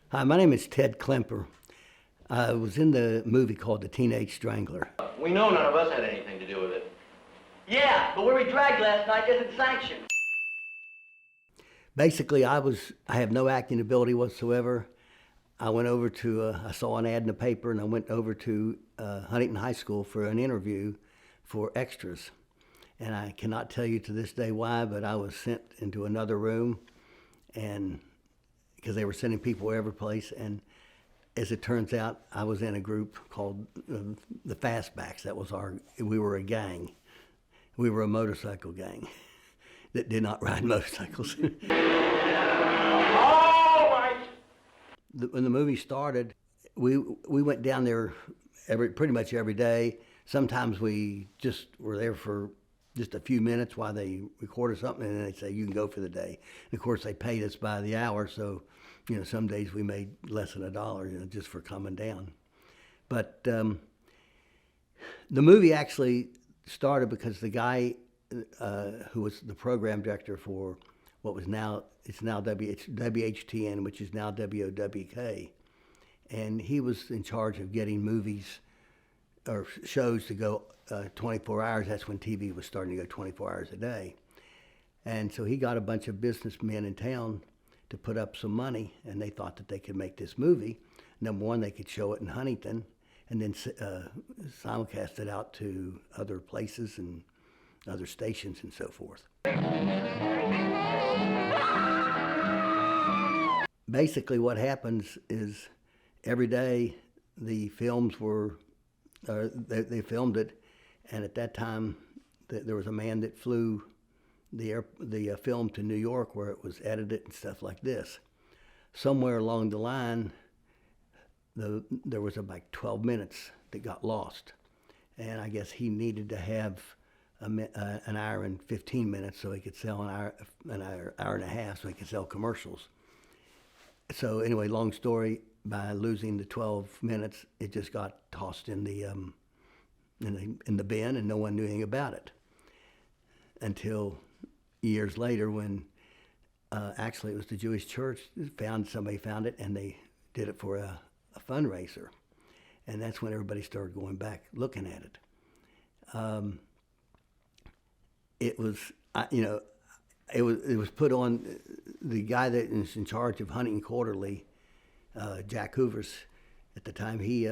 Hi, my name is Ted Kluemper. I was in the movie called The Teenage Strangler. We know none of us had anything to do with it. Yeah, but where we dragged last night isn't sanctioned. Basically, I have no acting ability whatsoever. I went over to, I saw an ad in the paper and I went over to Huntington High School for an interview for extras. And I cannot tell you to this day why, but I was sent into another room and because they were sending people every place. And as it turns out, I was in a group called the Fastbacks. We were a gang. We were a motorcycle gang that did not ride motorcycles. All right! When the movie started, we went down there pretty much every day. Sometimes we just were there for just a few minutes while they recorded something, and then they'd say, you can go for the day. And of course, they paid us by the hour, so some days we made less than $1, just for coming down. But the movie actually started because the guy who was the program director for what was now, it's WHTN, which is now WOWK, and he was in charge of getting movies or shows to go 24 hours. That's when TV was starting to go 24 hours a day. And so he got a bunch of businessmen in town to put up some money, and they thought that they could make this movie. Number one, they could show it in Huntington, and then simulcast it out to other places and other stations and so forth. Basically what happens is every day the films were, they filmed it, and at that time there was a man that flew the film to New York where it was edited and stuff like this. Somewhere along the line, there was about 12 minutes that got lost, and I guess he needed to have an hour and 15 minutes so he could sell an hour and a half so he could sell commercials. So anyway, long story, by losing the 12 minutes, it just got tossed in the bin, and no one knew anything about it until years later when actually it was the Jewish church somebody found it, and they did it for a fundraiser, and that's when everybody started going back looking at it. It was it was put on. The guy that is in charge of Huntington Quarterly, Jack Hoovers, at the time, he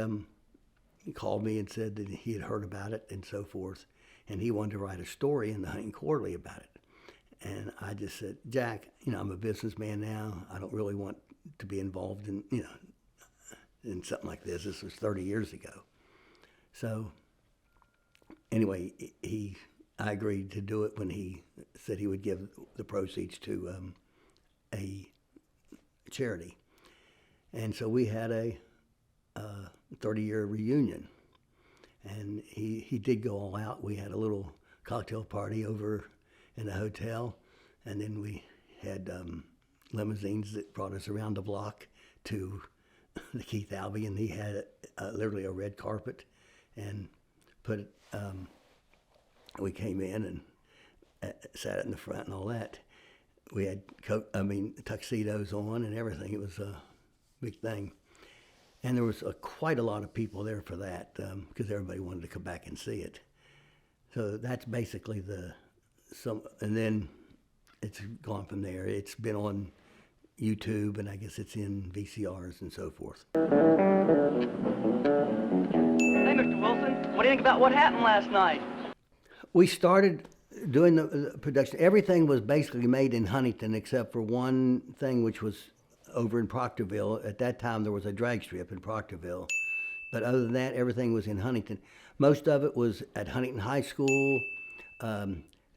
called me and said that he had heard about it and so forth, and he wanted to write a story in the Huntington Quarterly about it. And I just said, Jack, I'm a businessman now. I don't really want to be involved in in something like this. This was 30 years ago. So anyway, I agreed to do it when he said he would give the proceeds to a charity. And so we had a 30-year reunion. And he did go all out. We had a little cocktail party over in the hotel, and then we had limousines that brought us around the block to the Keith Albee, and he had literally a red carpet and put it, we came in and sat in the front and all that. We had tuxedos on and everything. It was a big thing. And there was quite a lot of people there for that because everybody wanted to come back and see it. So that's basically and then it's gone from there. It's been on YouTube, and I guess it's in VCRs and so forth. Hey, Mr. Wilson, what do you think about what happened last night? We started doing the production. Everything was basically made in Huntington except for one thing, which was over in Proctorville. At that time, there was a drag strip in Proctorville. But other than that, everything was in Huntington. Most of it was at Huntington High School.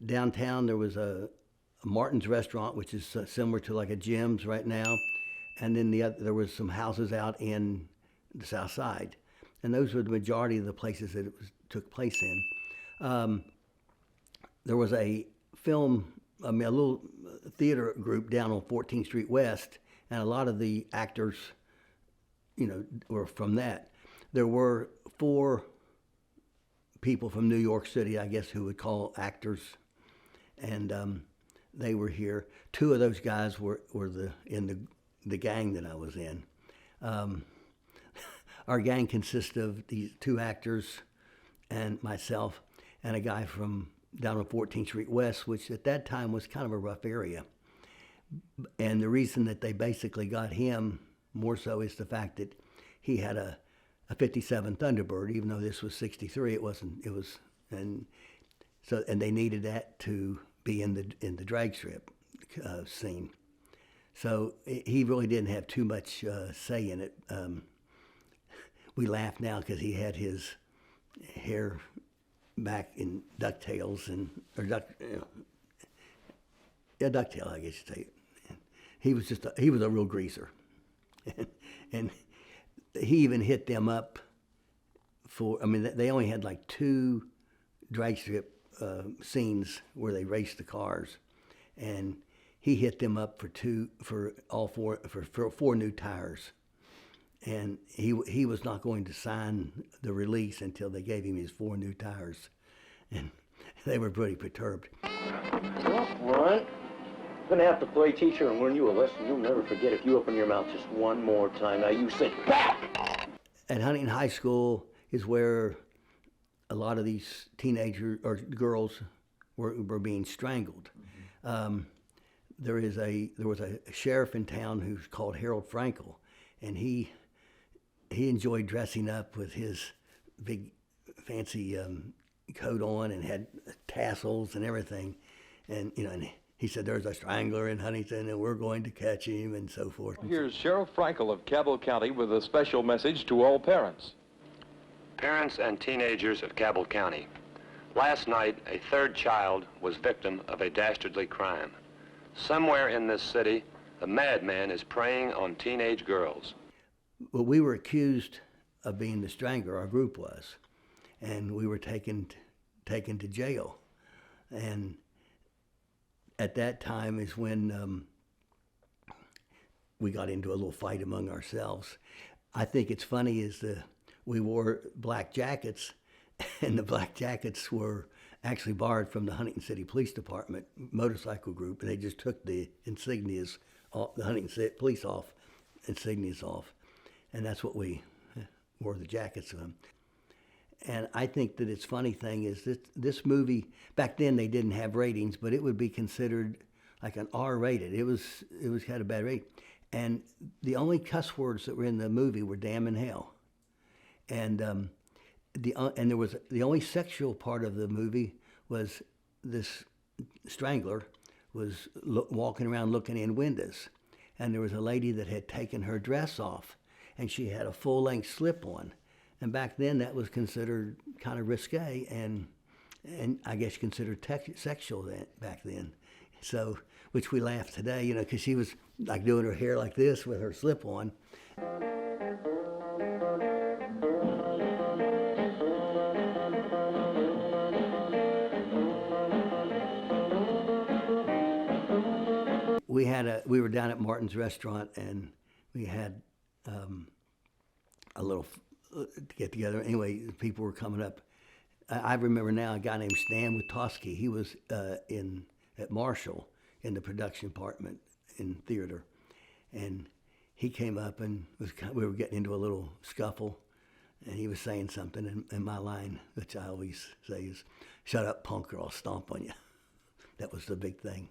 Downtown, there was a Martin's restaurant, which is similar to like a Jim's right now. And then there was some houses out in the South Side. And those were the majority of the places that took place in. There was a little theater group down on 14th Street West, and a lot of the actors, were from that. There were 4 people from New York City, I guess, who would call actors, and they were here. 2 of those guys were in the gang that I was in. Our gang consists of these 2 actors and myself and a guy from down on 14th Street West, which at that time was kind of a rough area. And the reason that they basically got him more so is the fact that he had a 57 Thunderbird, even though this was 63, it wasn't, it was, and they needed that to be in the drag strip scene. So he really didn't have too much say in it. We laugh now because he had his hair back in ducktails ducktail, I guess you'd say. He was a real greaser, and he even hit them up for. I mean, they only had like 2 drag strip scenes where they raced the cars, and he hit them up for all 4 new tires. And he was not going to sign the release until they gave him his 4 new tires, and they were pretty perturbed. Well, Ron, I'm gonna have to play teacher and learn you a lesson you'll never forget if you open your mouth just one more time. Now you sit back. At Huntington High School is where a lot of these teenagers or girls were being strangled. There was a sheriff in town who's called Harold Frankel, and he enjoyed dressing up with his big fancy coat on and had tassels and everything, and and he said there's a strangler in Huntington and we're going to catch him and so forth. Here's Sheriff Frankel of Cabell County with a special message to all parents. Parents and teenagers of Cabell County. Last night, a 3rd child was victim of a dastardly crime. Somewhere in this city, a madman is preying on teenage girls. Well, we were accused of being the strangler, our group was, and we were taken to jail. And at that time is when we got into a little fight among ourselves. I think it's funny is we wore black jackets, and the black jackets were actually borrowed from the Huntington City Police Department motorcycle group, and they just took the insignias, the Huntington City Police insignias off, and that's what we wore the jackets on. And I think that it's funny thing is that this movie, back then they didn't have ratings, but it would be considered like an R-rated. It had a bad rating. And the only cuss words that were in the movie were damn and hell. And there was the only sexual part of the movie was this strangler was walking around looking in windows. And there was a lady that had taken her dress off, and she had a full-length slip on. And back then, that was considered kind of risque, and I guess considered sexual back then. So, which we laugh today, because she was like doing her hair like this with her slip on. We were down at Martin's restaurant, and we had a little get together. Anyway, people were coming up. I remember now a guy named Stan Witowski. He was at Marshall in the production department in theater, and he came up and we were getting into a little scuffle, and he was saying something, and my line, which I always say, is "Shut up, punk, or I'll stomp on you." That was the big thing.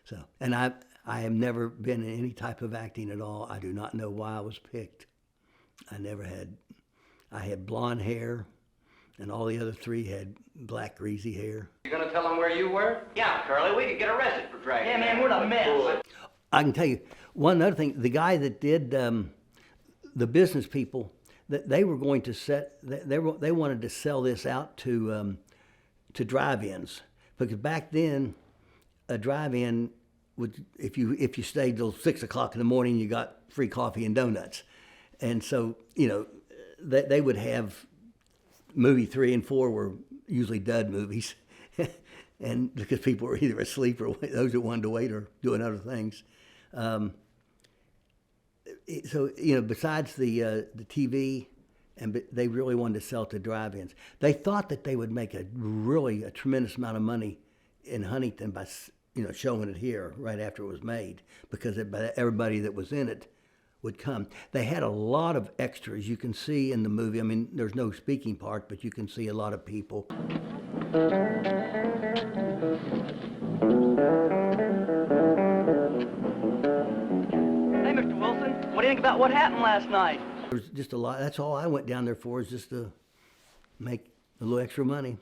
So, and I have never been in any type of acting at all. I do not know why I was picked. I had blonde hair, and all the other 3 had black, greasy hair. You gonna tell them where you were? Yeah, Curly, we could get arrested for dragging. Yeah, man, we're the mess. I can tell you one other thing. The guy that did the business people, that they were going to they wanted to sell this out to drive-ins, because back then a drive-in would, if you stayed till 6 o'clock in the morning, you got free coffee and donuts. And so, they would have movie 3 and 4 were usually dud movies, and because people were either asleep or those that wanted to wait or doing other things. So, besides the TV, and they really wanted to sell to drive-ins. They thought that they would make a tremendous amount of money in Huntington by showing it here right after it was made, because everybody that was in it would come. They had a lot of extras. You can see in the movie, I mean, there's no speaking part, but you can see a lot of people. Hey, Mr. Wilson, what do you think about what happened last night? There's just a lot. That's all I went down there for, is just to make a little extra money.